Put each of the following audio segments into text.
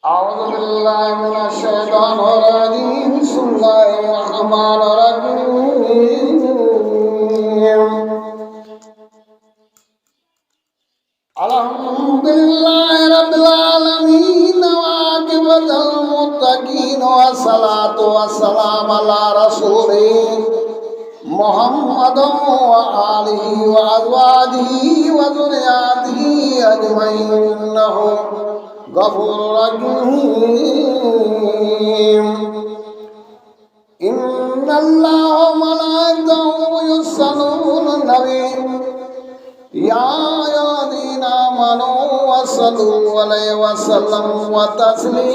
أعوذ بالله من الشيطان الرجيم بسم الله الرحمن الرحيم الحمد لله رب العالمين وعاقبة المتقين والصلاة والسلام على رسوله محمد وآله وأزواجه وذرياته أجمعين إنه غفور رحيم إن الله وملائكته يصلون على النبي يا أيها الذين آمنوا صلوا عليه وسلموا تسليما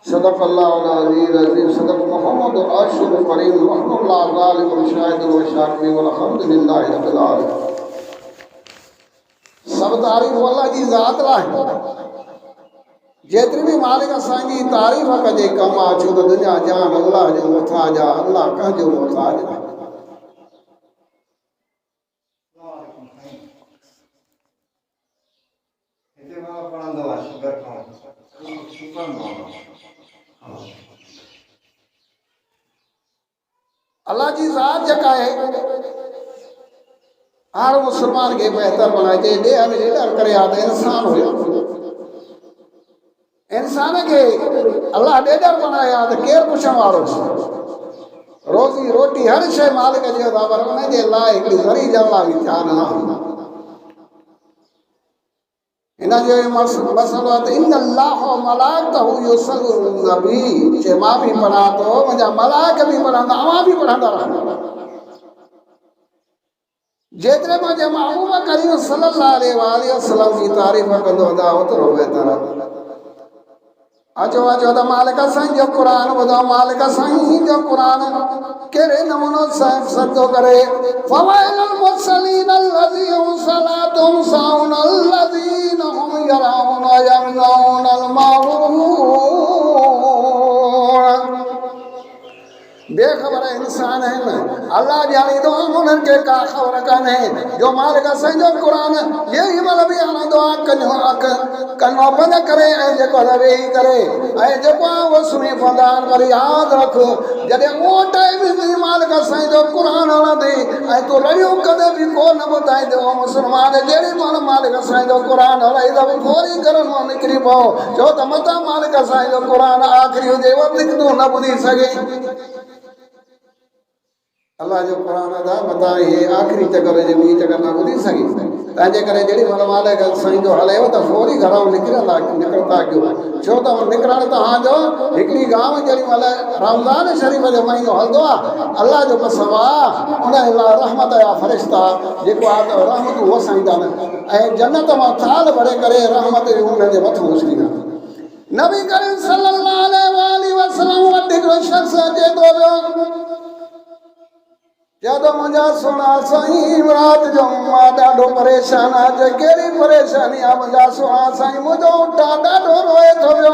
صدق الله العلي العظيم صدق محمد الرسول الكريم ورحمة الله ذلك الشاهد والشاكر والحمد لله رب العالمين सब तारीफ़ अल्लाह जी ज़ात लाइ जेतिरी भी मालिक असांजी तारीफ़ कजे कम आहे छो त दुनिया जान अल्लाह जो मुहताज आहे अल्लाह कंहिंजो मुहताज आहे अल्लाह जी ज़ात जेका आहे हर मुसलमान के बेहतर बनाए दे हमें लीडर करे आते इंसान हो इंसान के अल्लाह लीडर बनाया तो केर पुछण वारो रोजी रोटी हर शइ मालिक जे बराबर उन जे लाइ हिकिड़ी ज़री जल्ला बि ध्यान न इन जो मसलो आहे त इन अल्लाह मलाइकतहु युसल्लून नबी जे मां बि पढ़ा थो मुंहिंजा मलाइक बि पढ़ंदा अवां बि पढ़ंदा रहंदा जेतिरे मुंहिंजे महबूब करीम सल्लल्लाहु अलैहि वसल्लम जी तारीफ़ कंदो वञा ओतिरो बहितर अचो अचो त मालिक साईं जो क़ुरान ॿुधो मालिक साईं जो क़ुरान कहिड़े नमूने सजदो करे फवाइलुल मुरसलीन अल्लज़ीना सलातुहुम साउन अल्लज़ीना हुम यराउन यमनउन अल माऊन बेखबर इंसान है अल्लाह जानी तो उन्हनि खे का ख़बर कान्हे जो मालिक असांजो क़ुरान यही महिल बि हलंदो आहे कनो बंदि करे ऐं जेको वेही करे ऐं जेको आहे उहो सुम्ही पवंदा आहिनि वरी यादि रख जॾहिं उहो टाइम बि मालिक असांजो क़ुरान हलंदी ऐं तूं रड़ियूं कॾहिं बि को न ॿुधाईंदो मुस्लमान जहिड़ी महिल मालिक असांजो क़ुरान हलाई त थोरी घर मां निकिरी पओ छो त मथां मालिक असांजो क़ुरान आख़िरी हुजे वधीक तूं न ॿुधी सघे अल्लाह जो क़ुरान अदा मता ये आखिरी चकर जे ॿी चकर न ॿुधी सघी तंहिंजे करे जेॾी महिल मालिक साईं जो हलेव त फौरी घरां निकिरंदा कयो छो त निकिरणु तव्हांजो हिकिड़ी गांव जेॾी महिल रमज़ान शरीफ़ जो महीनो हलंदो आहे अल्लाह जो कसम आहे उन लाइ रहमत जा फ़रिश्ता जेको आहे त रहमतूं वसाईंदा आहिनि ऐं जन्नत मां थाल भरे करे रहमत उन जे मथां उछलींदा नबी करीम सल्लल्लाहु अलैहि वसल्लम वटि हिकिड़ो शख़्स अचे थो पियो जदों मुंहिंजा सोना साईं रात जो मां ॾाढो परेशान आहे कहिड़ी परेशानी आहे मुंहिंजा सोना साईं मुंहिंजो उठा ॾाढो रोए थो पियो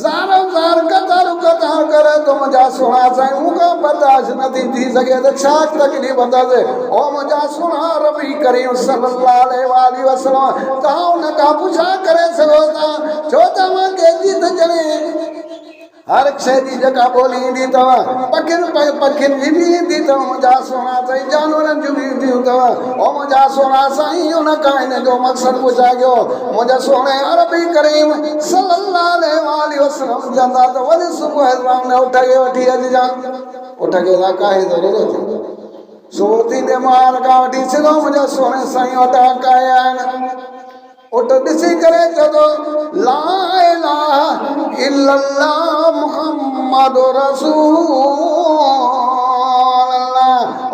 ज़ारो ज़ार कतार कतार करे तो मुंहिंजा सोना साईं मूंखां बर्दाश्त नथी थी सघे त छा तकलीफ़ अथसि ओ मुंहिंजा सोना रबी करीम सल्लल्लाहु अलैहि वसल्लम तव्हां उन खां पुछा करे सघो था छो तव्हांखे जीत ॼणे हर शइ जी जेका ॿोली ईंदी अथव पखियुनि जी बि ईंदी अथव मुंहिंजा सोना साईं जानवरनि जूं बि ईंदियूं अथव ओ मुंहिंजा सोना साईं उन खां हिन जो मक़सदु पुछायो मुंहिंजे सोने अरबी करीम सल्लल्लाहु अलैहि वसल्लम चवंदा त वरी सुबुह जो उठ खे वठी अचिजांइ उठ खे काहे ज़रूरत सुबुह थींदे माल खां वठी सिधो मुंहिंजे सोने साईं वटि आया आहिनि उठ ॾिसी करे चवंदो ला इलाहा इल्लल्लाह मुहम्मद रसूलुल्लाह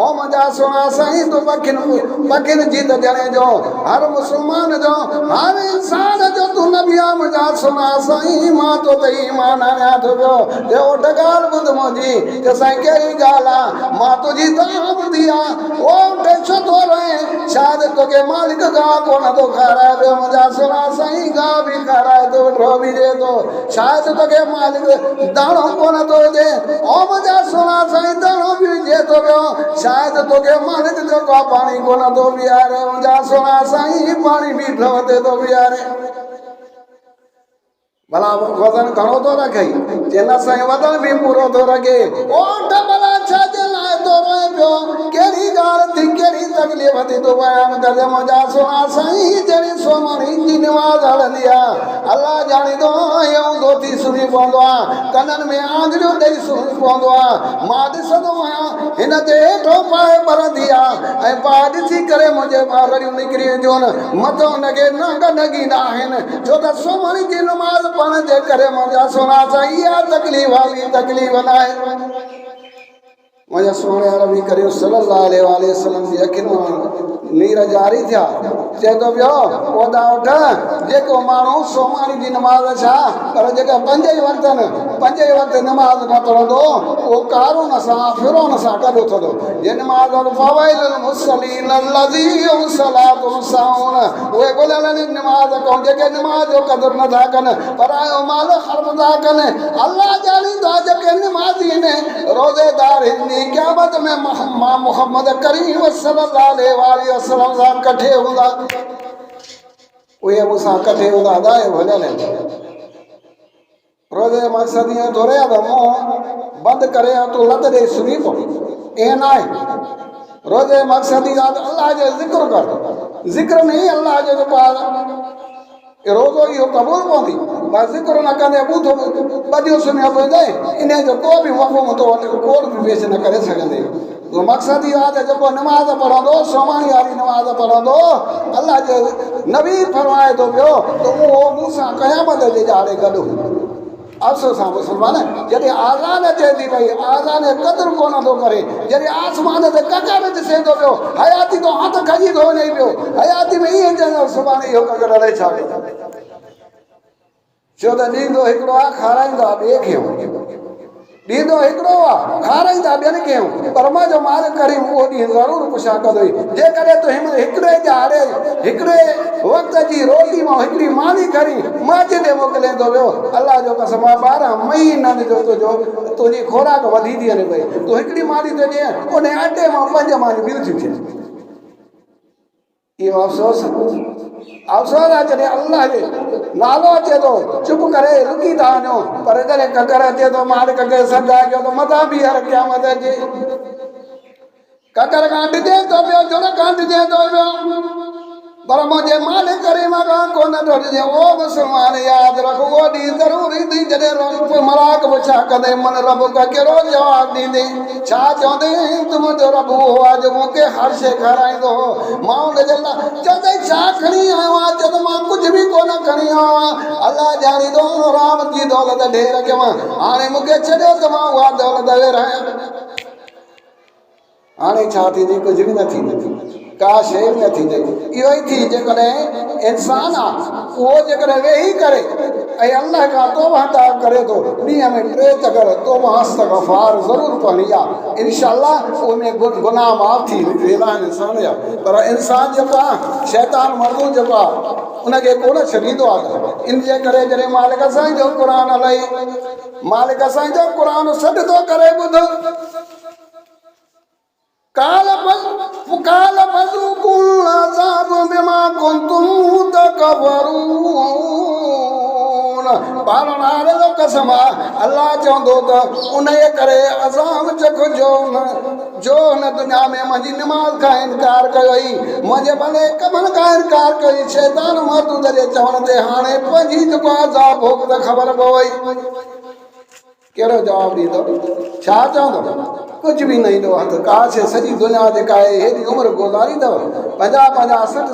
ओ मुंहिंजा सोना साईं तूं पखियुनि जी त ॼणे जो हर मुस्लमान जो हर इंसान जो तूं नबी आहे मुंहिंजा सोना साईं मां तो त ईमान आणियां थो पियो ते उठ ॻाल्हि ॿुध मुंहिंजी त साईं कहिड़ी ॻाल्हि आहे मां तुंहिंजी तव्हां ॿुधी आहे ओ उठ छो थो रहे शायदि तोखे मालिक गाह कोन थो खाराए पियो मुंहिंजा सोना साईं गाह बि खाराए थो वेठो बि ॾिए थो शायदि तोखे मालिक दाणो कोन थो ॾिए ओ मुंहिंजा सोना साईं दाणो बि ॾिए थो पियो शायदि अलाए त तोखे मालिक जेको आहे पाणी कोन थो बीहारे मुंहिंजा सोना साईं पाणी बीठो ते थो बीहारे भला वज़न घणो थो रखे चवंदा साईं वज़न बि पूरो थो रखे ओठ भला छाजे लाइ थो रोए पियो कहिड़ी ॻाल्हि थी कहिड़ी तकलीफ़ थी तो बयानु करे मुंहिंजा सोना साईं जहिड़ी सोमणी जी निमाज़ हलंदी आहे अलाह ॼाणींदो इहो धोती सुम्ही पवंदो आहे कननि में आंगरियूं ॾेई सुम्ही पवंदो आहे मां ॾिसंदो आहियां हिन जे हेठो पाए भरंदी आहे ऐं पाए ॾिसी करे मुंहिंजे ॿारड़ियूं निकिरी वेंदियूं आहिनि मथां हुनखे नंग नगींदा आहिनि छो त सोमणी जी निमाज़ पढ़ण जे करे मुंहिंजा सोना साईं इहा तकलीफ़ आहे तकलीफ़ न आहे मुंहिंजा सोने अरबी करीम सल्लल्लाहु अलैहि वसल्लम जी अखियुनि मां नीर जारी थिया चए थो पियो ओॾा उठ जेको माण्हू सोमारी जी नमाज़ छा पर जेका पंज ई वक़्त नमाज़ न पढ़ंदो उहो कारून सां फिरोन सां गॾु उथंदो जे नमाज़ फवाइल मुसल्लीन लज़ीम सलातुन साउन उहे ॻोल्हियल नमाज़ कनि जेके नमाज़ जो क़दुरु नथा कनि परायो माल ख़र्च था कनि अलाह ॼाणींदा जेके नमाज़ी आहिनि रोज़ेदार आहिनि क़यामत में मां मुहम्मद करीम सल्लल्लाहु अलैहि वसल्लम सां कठे हूंदा उहे मूंसां कठे हूंदा अदाए भॼन रोज़े मक़सद ईअं थो रहे त मुंहुं बंदि करे तूं लत ॾेई सुम्ही पओ ईअं न आहे रोज़े मक़सद ई आहे त अलाह जो ज़िक्र कर ज़िक्र में ई अलाह जो रोज़ो इहो क़बूल पवंदी बस ज़िक्र न कंदे ॿुधो ॿधियो सुम्हियो पवंदे इन जो को बि मफ़हूम तो वटि को बि पेश न करे सघंदे मक़सद इहो आहे त जेको नमाज़ पढ़ंदो सोमाणी वारी नमाज़ पढ़ंदो अलाह जो नबी फरमाए थो पियो त उहो मूंसां क़यामत जे ॼाणे गॾु अफ़सोस आहे मुस्लमान जॾहिं आज़ान अचे थी भई आज़ान क़दुरु कोन थो करे जॾहिं आसमान ते ककर ॾिसे थो पियो हयाती तो हथ खजी थो वञे पियो हयाती में ईअं चवंदो सुभाणे इहो ककर अलाए छा कयो छो त ॾींदो हिकिड़ो आहे खाराईंदो आहे ॿिए खे ॾींदो हिकिड़ो आहे खाराईंदा ॿियनि खे पर मुंहिंजो मालिक करीम उहो ॾींहुं ज़रूरु पुछा कंदो जेकॾहिं तूं हिन हिकिड़े ॼाणे हिकिड़े वक़्त जी रोटी मां हिकिड़ी मानी खणी मां जिते मोकिले थो वियो अलाह जो कसम 12 महीननि जो तुंहिंजी खोराक वधी थी वञे पई तूं हिकिड़ी मानी थो ॾिए उन अटे मां 5 मानियूं ॿियूं थियूं थियनि इहो अफ़सोस आहे जॾहिं अलाह जो नालो अचे थो चुप करे रुकी था वञो पर जॾहिं ककर अचे थो मालिक खे सदा कयो त मथां बि हर क़यामत अचे ककर खां ॾिजे थो पियो जुड़ खां ॾिजे थो पियो पर मुंहिंजे मालिक करीम खां कोन थो ॾिजे ओ मुस्लमान यादि रख उहो ॾींहुं ज़रूरु ईंदी जॾहिं रब मलाक पुछा कंदे मन रब का कहिड़ो जवाबु ॾींदे छा चवंदे त मुंहिंजो रब उहो आहे जो मूंखे हर शइ खाराईंदो हो मां हुनजे लाइ चवंदे छा खणी आयो आहियां चवंदो मां कुझु बि कोन खणी आयो आहियां अलाह ॼाणींदो राम जी दौलत ढेर कयां हाणे मूंखे छॾियो त मां उहा दौलत विरहायां हाणे छा थींदी कुझु बि न थींदी का शइ बि न थींदी इहो ई थी जेकॾहिं इंसान आहे उहो जेकॾहिं वेही करे ऐं अलाह खां तौबा करे थो ॾींहं में 3 चकर तौबा इस्तग़फ़ार ज़रूरु पढ़णी आहे इंशाअल्लाह उनमें गुनाह माफ़ थी वेंदा आहिनि इंसान जा पर इंसान जेको आहे शैतान मर्दू जेको आहे उनखे कोन छॾींदो आहे इन जे करे जॾहिं मालिक साईं जो क़ुर हलाई मालिक साईं जो क़ुर सॾ थो करे ॿुध काल फज़ूक़ुल अज़ाब बिमा कुंतुम तकबरून पालनारे जो कसम अल्लाह चवंदो त उनजे करे अज़ाब चखजो जो न दुनिया में मुंहिंजी निमाज़ खां इनकार कयो ई मुंहिंजे भले कमनि खां इनकार कयो शैतान महदूद जे चवण ते हाणे पंहिंजी जेको अज़ाब हो त ख़बर पवई कहिड़ो जवाबु ॾींदो छा चवंदो कुझु बि न ईंदो हथ काश सॼी दुनिया जेका आहे हेॾी उमिरि गुज़ारींदव 50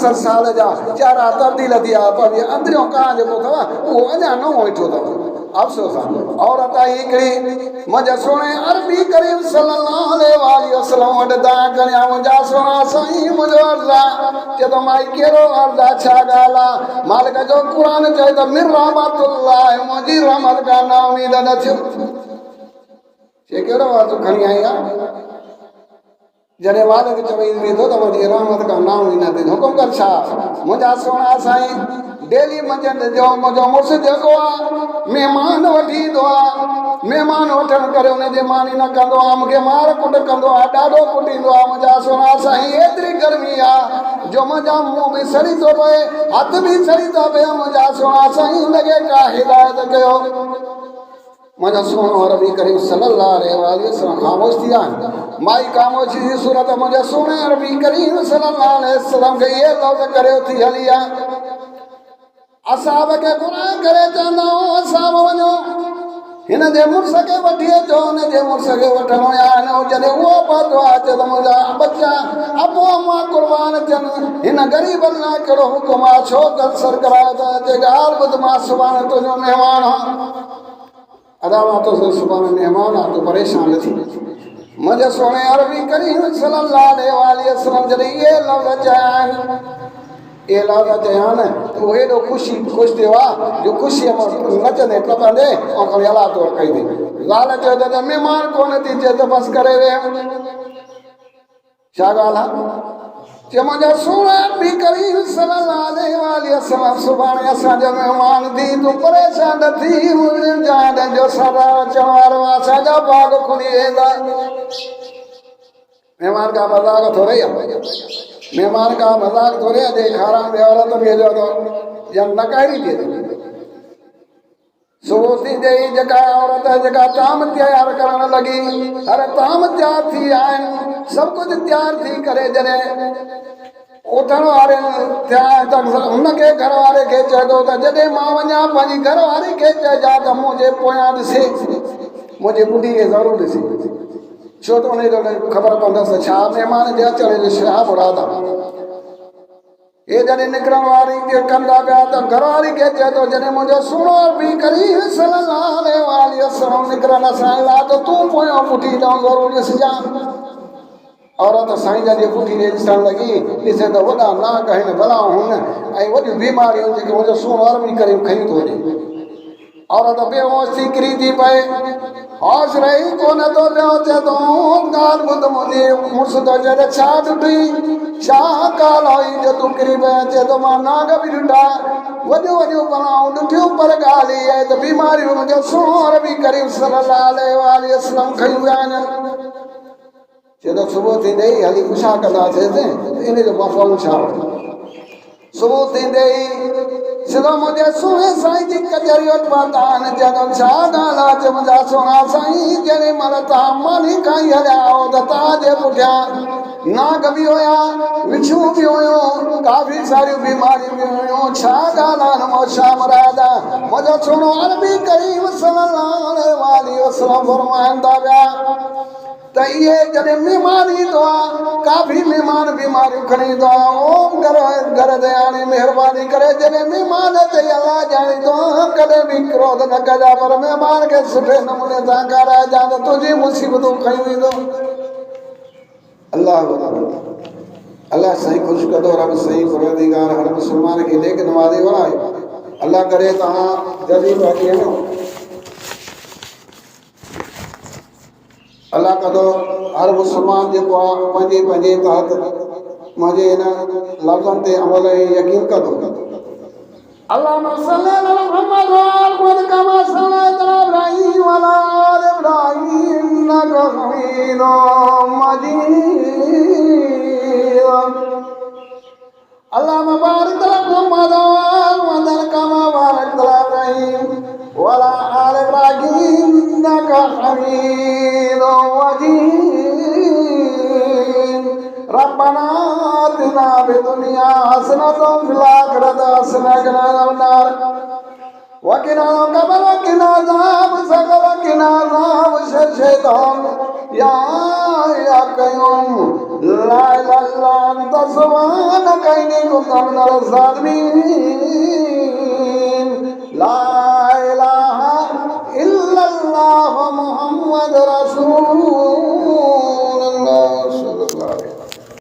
60 साल जा चेहरा तब्दील थी विया पर अंदरियों कां जेको अथव उहो अञा नओं वेठो अथव अफ़सोस आहे औरत आई हिकिड़ी मुंहिंजा सोणे अरबी करीम सल्लल्लाहु अलैहि वसल्लम वटि दआ करियां मुंहिंजा सोना साईं मुंहिंजो अर्ज़ु आहे चए थो माई कहिड़ो अर्ज़ु आहे छा ॻाल्हि आहे मालिक जो क़ुर चए त मिर रहमतुल्लाह मुंहिंजी रहमत खां ना उमीद न थियो ये कहिड़ो अर्ज़ु खणी आई आहे जॾहिं मालिक चवई वेंदो त मुंहिंजी रहमत खां ना उमीद न थी हुकुम कर छा मुंहिंजा सोना साईं डेली मंझंदि जो मुंहिंजो मुड़ुसु जेको आहे महिमान वठी ईंदो आहे महिमान वठण करे उनजे मानी न कंदो आहे मूंखे मार कुट कंदो आहे ॾाढो कुटींदो आहे मुंहिंजा सोना साईं एतिरी गर्मी आहे जो मुंहिंजा मुंहुं बि सड़ी थो पए हथ बि सड़ी था पिया मुंहिंजा सोना साईं हुनखे का हिदायत कयो मुंहिंजो सोनो रबी करीम सल्लल्लाहु अलैहि वसल्लम ख़ामोश थी विया माई ख़ामोशी जी सूरत मुंहिंजे सोने रबी करीम सल्लल्लाहु अलैहि वसल्लम खे इहे लफ़्ज़ करे थी हली आहे असाब खे गुनाह करे चवंदा असां वञो हिन जे मुड़ुस खे वठी अचो हुन जे मुड़ुस खे वठणो आहे जॾहिं उहो पहुतो आहे अचे त मुंहिंजा बच्चा अबो अम्मा क़ुर्बान थियनि हिन ग़रीबनि लाइ कहिड़ो हुकुम आहे छो कसर करायो त अचे ॻाल्हि ॿुध मां सुभाणे तुंहिंजो महिमान आहे अदा मां तोखे सुभाणे महिमान आहे तूं परेशान न थी मुंहिंजे सोने अरबी करीम सल्लल्लाहु अलैहि वसल्लम जॾहिं इहे लफ़्ज़ चया आहिनि ये लफ़्ज़ चया न तो हेॾो ख़ुश थियो आहे जो ख़ुशीअ मां नचंदे टपंदे ऐं खणी अला तोड़ कई अथई ॻाल्हि चयो त महिमान कोन थी चए त बसि करे विया छा ॻाल्हि आहे चयो मुंहिंजा सोना बि करीम सल्लल्लाहु अलैहि वसल्लम सुभाणे असांजो महिमान थी तूं परेशान न थी जान जो सदा अचण वारो आहे असांजा बाग खुली वेंदा महिमान का मज़ाक थोरे महिमान का मज़ाक थोरे अॼु खाराइण में औरत खे जो या नकाइरी थिए सुबुह थींदे ई जेका औरत जेका ताम तयार करण लॻी हर ताम तयार थी आहिनि सभु कुझु तयार थी करे जॾहिं उथण वारे थिया त हुनखे घर वारे खे चए थो त जॾहिं मां वञा पंहिंजी घर वारी खे चइजा त मुंहिंजे पोयां ॾिसे मुंहिंजी ॿुधी खे ज़रूरु ॾिसे छो त उनजो ख़बर पवंदसि छा महिमान जे अचण जो छा मुराद आहे हे जॾहिं निकिरण वारी खे कंदा पिया त घर वारी खे चए थो जॾहिं मुंहिंजो सुहिणो बि करीम सल्लल्लाहु अलैहि वसल्लम निकिरनि असां लाइ त तूं पोयां पुठी ॾांहुं ज़रूरु ॾिसजां औरत साईं जॾहिं पुठी ॾे ॾिसण लॻी ॾिसे त वॾा नाग आहिनि भला हुन ऐं वॾियूं बीमारियूं जेके मुंहिंजो सुहिणो बि करीम खयूं थो वञे औरत बेहोश थी किरी थी पए होश रही कोन थो पियो चए थो ॻाल्हि ॿुध मुंहिंजी मुड़ुस थो चए छा ॾिठी छा ॻाल्हि आई जो तूं किरी पए चए थो मां नाग बि ॾिठा वॾियूं वॾियूं बलाऊं ॾिठियूं पर ॻाल्हि इहा आहे त बीमारियूं मुंहिंजो सुहिणो बि करीम सल्लल्लाहु अलैहि वसल्लम खयूं विया आहिनि चए थो सुबुह थींदे ई हली पुछा कंदासीं इन जो मफ़हूम छा सुबुह थींदे ई सिधो मुंहिंजे सुहिणे साईं जी कचहरी वटि पहुता आहिनि चवंदो छा ॻाल्हि आहे मुंहिंजा सोना साईं जॾहिं महिल तव्हां मानी खाई हलिया आहियो त तव्हांजे पुठियां नाग बि हुया विछूं बि हुयूं काफ़ी सारियूं बीमारियूं बि हुयूं छा ॻाल्हि आहे न छा मुराद आहे मुंहिंजो सोनो अरबी करीम सल्लल्लाहु अलैहि वसल्लम फरमाइनि था पिया त इहे जॾहिं महिमान ईंदो आहे काफ़ी महिमान बीमारियूं खणी ईंदो आहे ओम घर ते हाणे महिरबानी करे जॾहिं महिमान अचे अलाह ॼाणींदो कॾहिं बि क्रोध न कजां पर महिमान खे सुठे नमूने सां खाराइजां त तुंहिंजी मुसीबतूं खयूं ईंदो अलाह अलाह साईं ख़ुशि कंदो रब साईं परवरदिगार हर मुस्लमान खे नेक नवाज़े वणाए अलाह करे तव्हां जल्दी अची वञो अल्लाह कंदो हर मुस्लमान जेको आहे पंहिंजे पंहिंजे तहत मुंहिंजे हिन लफ़्ज़नि ते अमल ऐं यकीन कंदो अल्लाहुम्मा सल्ली अला मुहम्मद व आल कमा सल्लैता अला इब्राहीम व अला आलि इब्राहीम इन्नका हमीदुम मजीद अल्लाहुम्मा बारिक अला मुहम्मद व आल कमा बारकता अला इब्राहीम व अला आलि इब्राहीम इन्नका हमीदुम मजीद रब्बना आतिना फिद्दुनिया हसनतम फिल आखिरति हसनतम वक़िना अज़ाबन्नार वक़िना अज़ाब शैतान या कय्यूम ला इलाहा इल्ला अंत सुब्हानका इन्नी कुन्तु मिनज़ ज़ालिमीन ला